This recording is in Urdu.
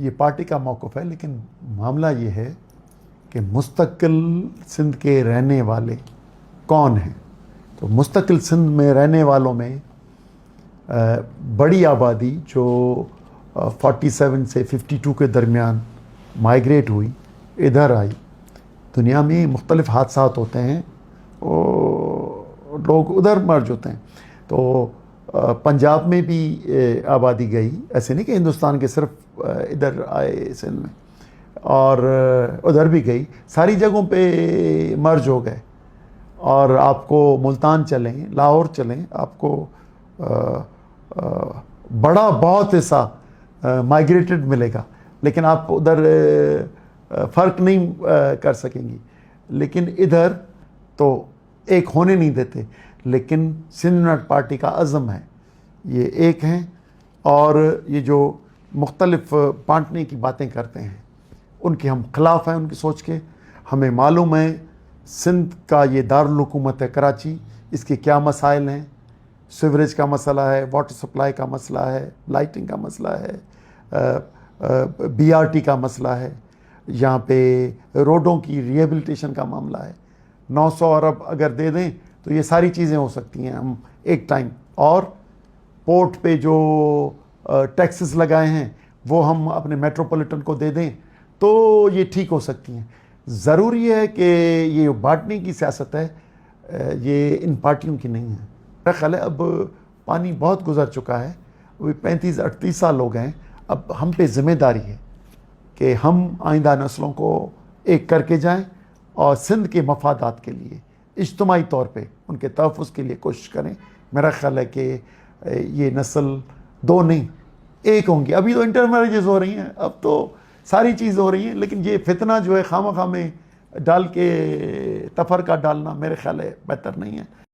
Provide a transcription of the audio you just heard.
یہ پارٹی کا موقف ہے، لیکن معاملہ یہ ہے کہ مستقل سندھ کے رہنے والے کون ہیں؟ تو مستقل سندھ میں رہنے والوں میں بڑی آبادی جو 47 سے 52 کے درمیان مائیگریٹ ہوئی، ادھر آئی۔ دنیا میں مختلف حادثات ہوتے ہیں، لوگ ادھر مرج ہوتے ہیں، تو پنجاب میں بھی آبادی گئی، ایسے نہیں کہ ہندوستان کے صرف ادھر آئے سندھ میں، اور ادھر بھی گئی، ساری جگہوں پہ مرج ہو گئے۔ اور آپ کو ملتان چلیں، لاہور چلیں، آپ کو بڑا بہت حصہ مائیگریٹڈ ملے گا، لیکن آپ ادھر فرق نہیں کر سکیں گی۔ لیکن ادھر تو ایک ہونے نہیں دیتے، لیکن سندھ یونائٹڈ پارٹی کا عزم ہے، یہ ایک ہیں، اور یہ جو مختلف بانٹنے کی باتیں کرتے ہیں ان کے ہم خلاف ہیں، ان کی سوچ کے۔ ہمیں معلوم ہے سندھ کا یہ دارالحکومت ہے کراچی، اس کے کیا مسائل ہیں، سیوریج کا مسئلہ ہے، واٹر سپلائی کا مسئلہ ہے، لائٹنگ کا مسئلہ ہے، BRT کا مسئلہ ہے، یہاں پہ روڈوں کی ریہیبلیٹیشن کا معاملہ ہے۔ 900 ارب اگر دے دیں تو یہ ساری چیزیں ہو سکتی ہیں ہم ایک ٹائم، اور پورٹ پہ جو ٹیکسز لگائے ہیں وہ ہم اپنے میٹروپولیٹن کو دے دیں تو یہ ٹھیک ہو سکتی ہیں۔ ضروری ہے کہ یہ بانٹنے کی سیاست ہے، یہ ان پارٹیوں کی نہیں ہے۔ میرا خیال ہے اب پانی بہت گزر چکا ہے، ابھی 35-38 سال ہو گئے ہیں، اب ہم پہ ذمہ داری ہے کہ ہم آئندہ نسلوں کو ایک کر کے جائیں اور سندھ کے مفادات کے لیے اجتماعی طور پہ ان کے تحفظ کے لیے کوشش کریں۔ میرا خیال ہے کہ یہ نسل دو نہیں ایک ہوں گی۔ ابھی تو انٹر میریجز ہو رہی ہیں، اب تو ساری چیز ہو رہی ہیں، لیکن یہ فتنہ جو ہے خواہ مخواہ میں ڈال کے تفرقہ ڈالنا میرے خیال ہے بہتر نہیں ہے۔